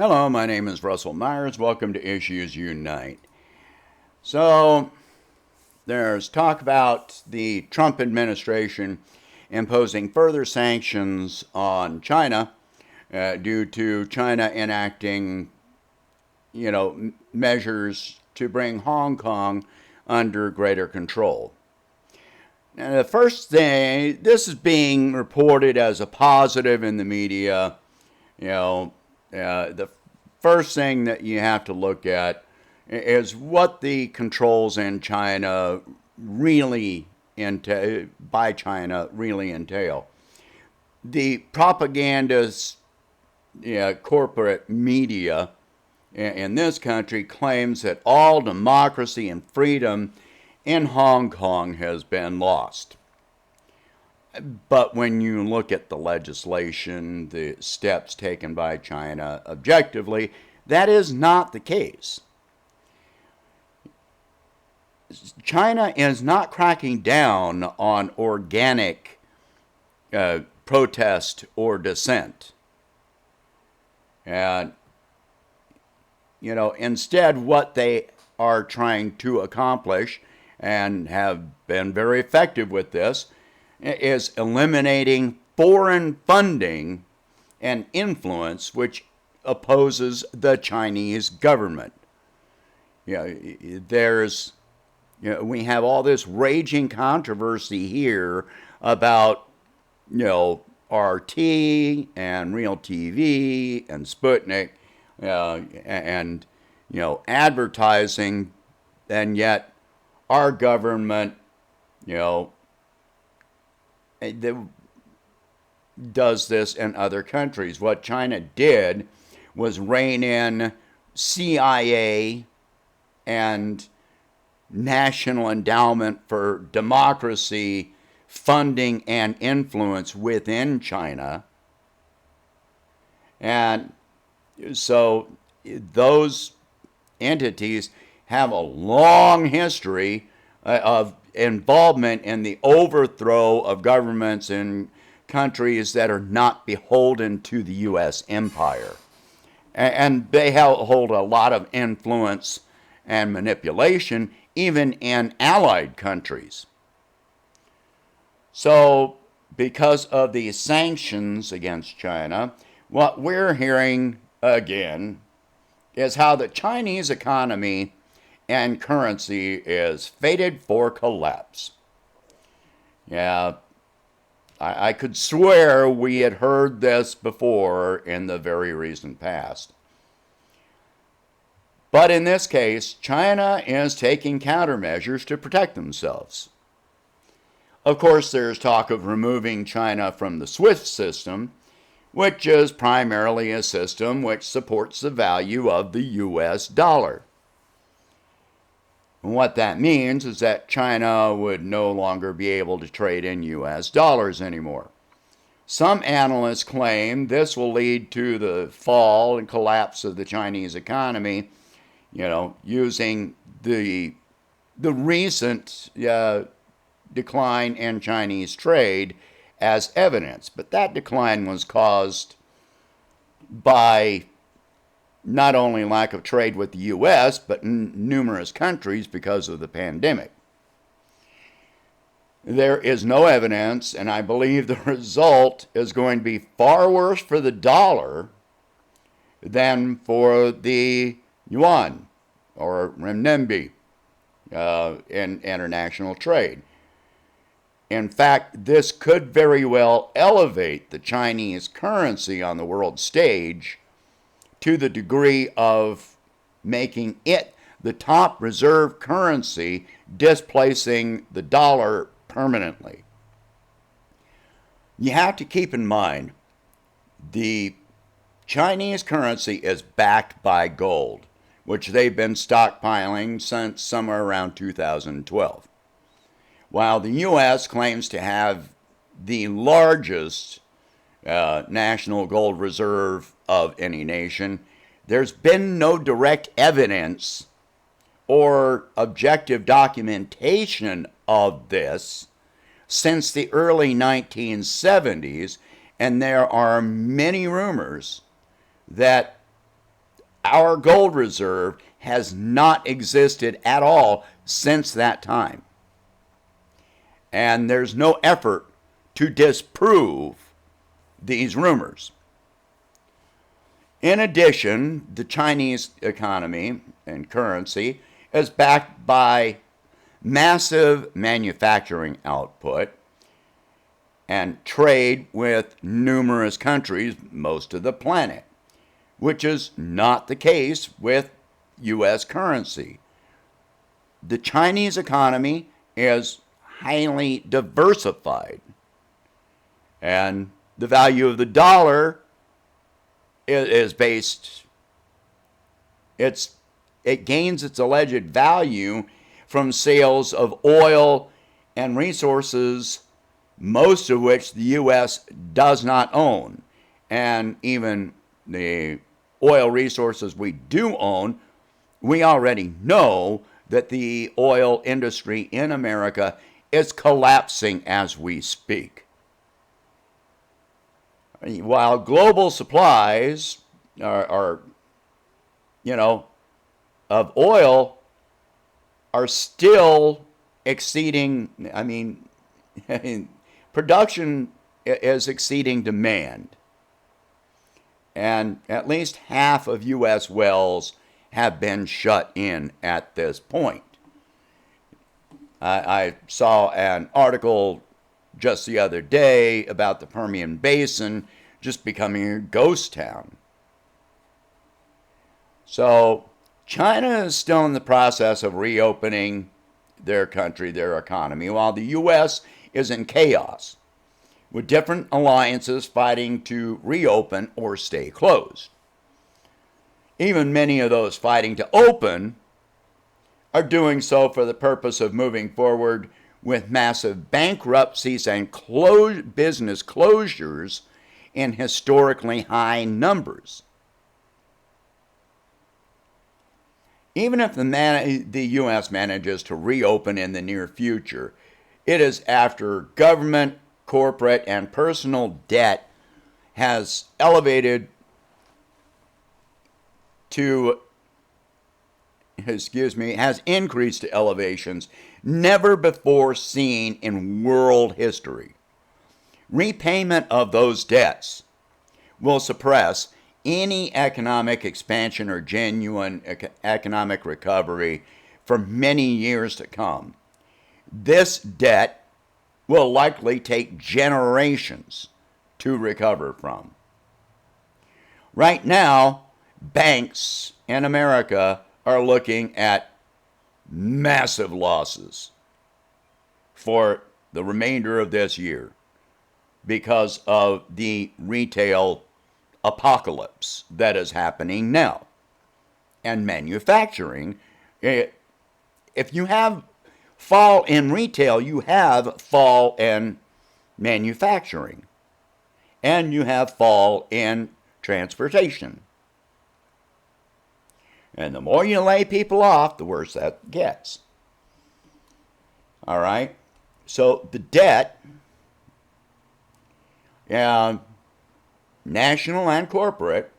Hello, my name is Russell Myers. Welcome to Issues Unite. So, there's talk about the Trump administration imposing further sanctions on China due to China enacting, measures to bring Hong Kong under greater control. Now, the first thing, this is being reported as a positive in the media. The first thing that you have to look at is what the controls in China really entail. The propagandist corporate media in this country claims that all democracy and freedom in Hong Kong has been lost. But when you look at the legislation, the steps taken by China objectively, that is not the case. China is not cracking down on organic protest or dissent. And, instead, what they are trying to accomplish, and have been very effective with this, is eliminating foreign funding and influence which opposes the Chinese government. We have all this raging controversy here about, RT and Real TV and Sputnik and advertising, and yet our government, does this in other countries. What China did was rein in CIA and National Endowment for Democracy funding and influence within China. And so those entities have a long history of involvement in the overthrow of governments in countries that are not beholden to the U.S. empire. And they hold a lot of influence and manipulation even in allied countries. So, because of these sanctions against China, what we're hearing again is how the Chinese economy and currency is fated for collapse. Yeah, I could swear we had heard this before in the very recent past. But in this case, China is taking countermeasures to protect themselves. Of course, there's talk of removing China from the SWIFT system, which is primarily a system which supports the value of the US dollar. And what that means is that China would no longer be able to trade in US dollars anymore. Some analysts claim this will lead to the fall and collapse of the Chinese economy, using the recent decline in Chinese trade as evidence. But that decline was caused by not only lack of trade with the U.S., but numerous countries because of the pandemic. There is no evidence, and I believe the result is going to be far worse for the dollar than for the Yuan or renminbi in international trade. In fact, this could very well elevate the Chinese currency on the world stage to the degree of making it the top reserve currency, displacing the dollar permanently. You have to keep in mind the Chinese currency is backed by gold, which they've been stockpiling since somewhere around 2012. While the U.S. claims to have the largest national gold reserve of any nation, there's been no direct evidence or objective documentation of this since the early 1970s, and there are many rumors that our gold reserve has not existed at all since that time. And there's no effort to disprove these rumors. In addition, the Chinese economy and currency is backed by massive manufacturing output and trade with numerous countries, most of the planet, which is not the case with U.S. currency. The Chinese economy is highly diversified, and the value of the dollar is based, it gains its alleged value from sales of oil and resources, most of which the U.S. does not own. And even the oil resources we do own, we already know that the oil industry in America is collapsing as we speak. While global supplies are of oil are still exceeding, production is exceeding demand. And at least half of U.S. wells have been shut in at this point. I saw an article just the other day about the Permian Basin just becoming a ghost town. So China is still in the process of reopening their country, their economy, while the U.S. is in chaos, with different alliances fighting to reopen or stay closed. Even many of those fighting to open are doing so for the purpose of moving forward with massive bankruptcies and business closures in historically high numbers. Even if the U.S. manages to reopen in the near future, it is after government, corporate, and personal debt has increased to elevations never before seen in world history. Repayment of those debts will suppress any economic expansion or genuine economic recovery for many years to come. This debt will likely take generations to recover from. Right now, banks in America are looking at massive losses for the remainder of this year because of the retail apocalypse that is happening now. And manufacturing, if you have fall in retail, you have fall in manufacturing, and you have fall in transportation. And the more you lay people off, the worse that gets. All right? So the debt, national and corporate,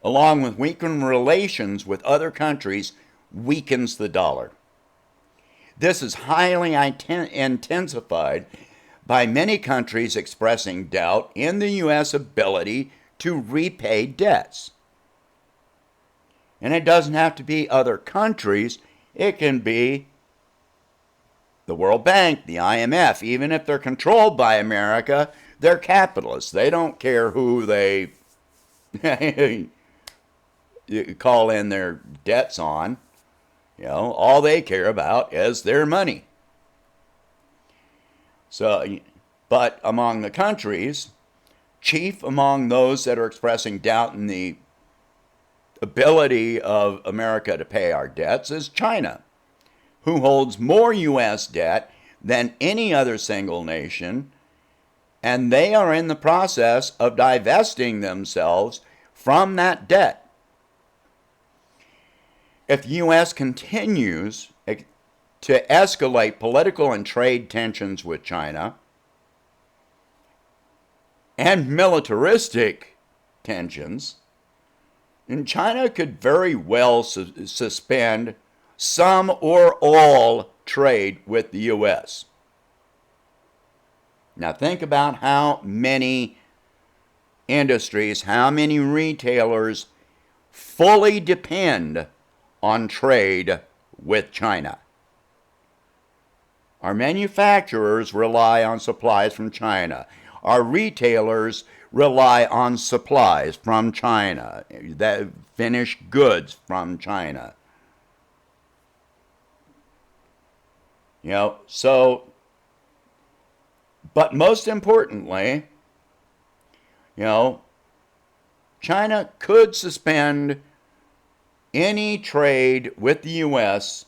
along with weakened relations with other countries, weakens the dollar. This is highly intensified by many countries expressing doubt in the U.S. ability to repay debts. And it doesn't have to be other countries. It can be the World Bank, the IMF. Even if they're controlled by America, they're capitalists. They don't care who they call in their debts on. All they care about is their money. So, but among the countries, chief among those that are expressing doubt in the ability of America to pay our debts is China, who holds more U.S. debt than any other single nation, and they are in the process of divesting themselves from that debt. If the U.S. continues to escalate political and trade tensions with China and militaristic tensions, And China could very well suspend some or all trade with the U.S. Now think about how many industries, how many retailers fully depend on trade with China. Our manufacturers rely on supplies from China. Our retailers rely on supplies from China, that finished goods from China. But most importantly, China could suspend any trade with the U.S.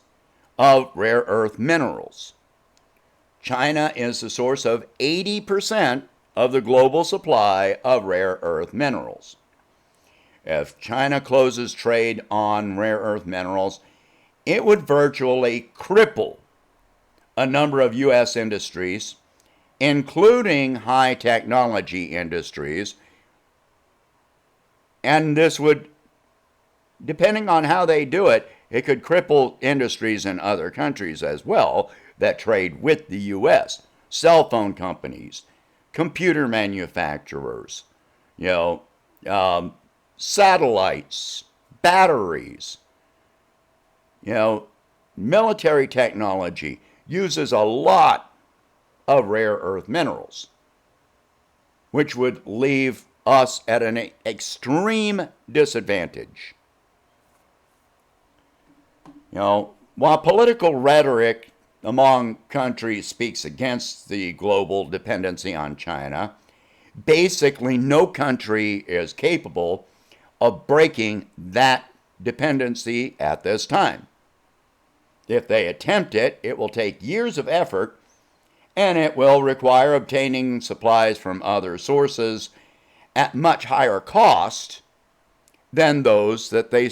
of rare earth minerals. China is the source of 80% of the global supply of rare earth minerals. If China closes trade on rare earth minerals, it would virtually cripple a number of U.S. industries, including high technology industries, and this would, depending on how they do it, it could cripple industries in other countries as well that trade with the U.S. Cell phone companies, computer manufacturers, satellites, batteries, military technology uses a lot of rare earth minerals, which would leave us at an extreme disadvantage. While political rhetoric among countries speaks against the global dependency on China, basically no country is capable of breaking that dependency at this time. If they attempt it, it will take years of effort, and it will require obtaining supplies from other sources at much higher cost than those that they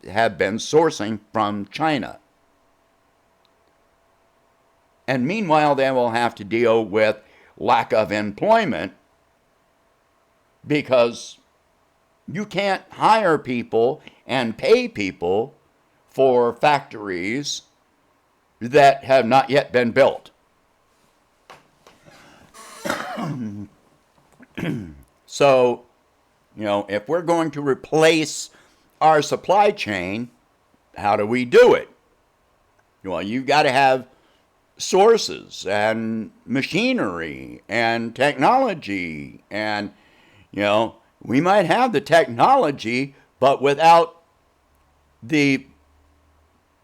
have been sourcing from China. And meanwhile, they will have to deal with lack of employment because you can't hire people and pay people for factories that have not yet been built. So, if we're going to replace our supply chain, how do we do it? Well, you've got to have sources and machinery and technology, and we might have the technology, but without the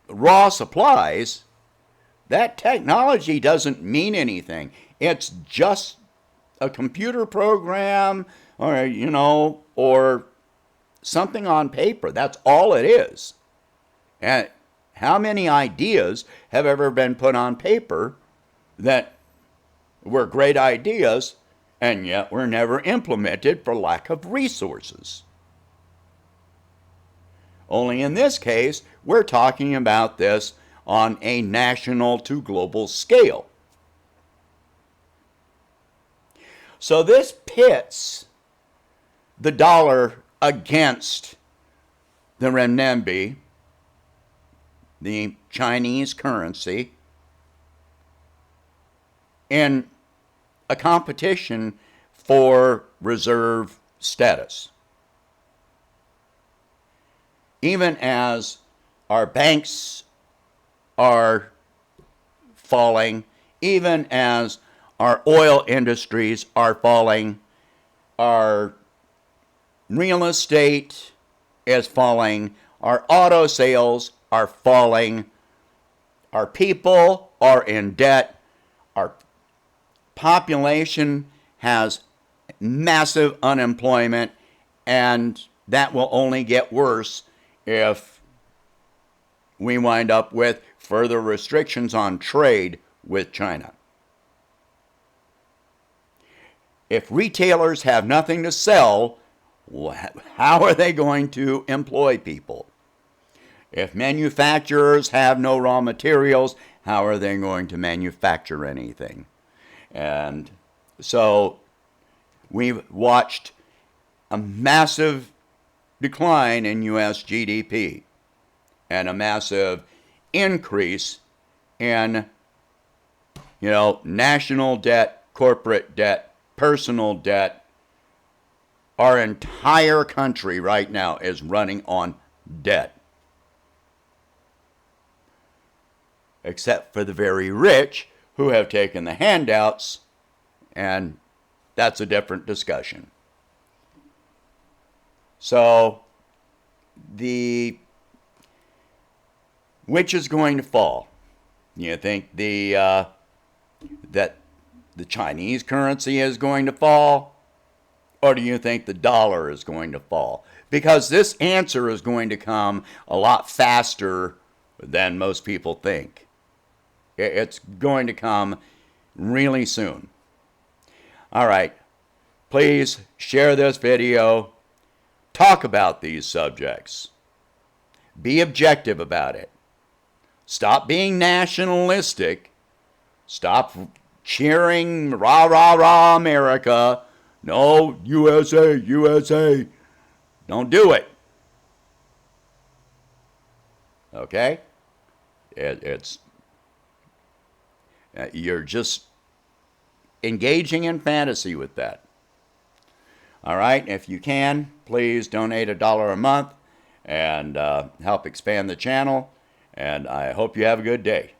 raw supplies, that technology doesn't mean anything. It's just a computer program or something on paper. That's all it is. And how many ideas have ever been put on paper that were great ideas and yet were never implemented for lack of resources? Only in this case, we're talking about this on a national to global scale. So this pits the dollar against the renminbi, the Chinese currency, in a competition for reserve status. Even as our banks are falling, even as our oil industries are falling, our real estate is falling, our auto sales are falling, our people are in debt, our population has massive unemployment, and that will only get worse if we wind up with further restrictions on trade with China. If retailers have nothing to sell, how are they going to employ people? If manufacturers have no raw materials, how are they going to manufacture anything? And so we've watched a massive decline in U.S. GDP and a massive increase in, national debt, corporate debt, personal debt. Our entire country right now is running on debt. Except for the very rich who have taken the handouts, and that's a different discussion. So, which is going to fall? You think that the Chinese currency is going to fall? Or do you think the dollar is going to fall? Because this answer is going to come a lot faster than most people think. It's going to come really soon. All right. Please share this video. Talk about these subjects. Be objective about it. Stop being nationalistic. Stop cheering rah, rah, rah, America. No, USA, USA. Don't do it. Okay? You're just engaging in fantasy with that. All right? If you can, please donate $1 a month and help expand the channel. And I hope you have a good day.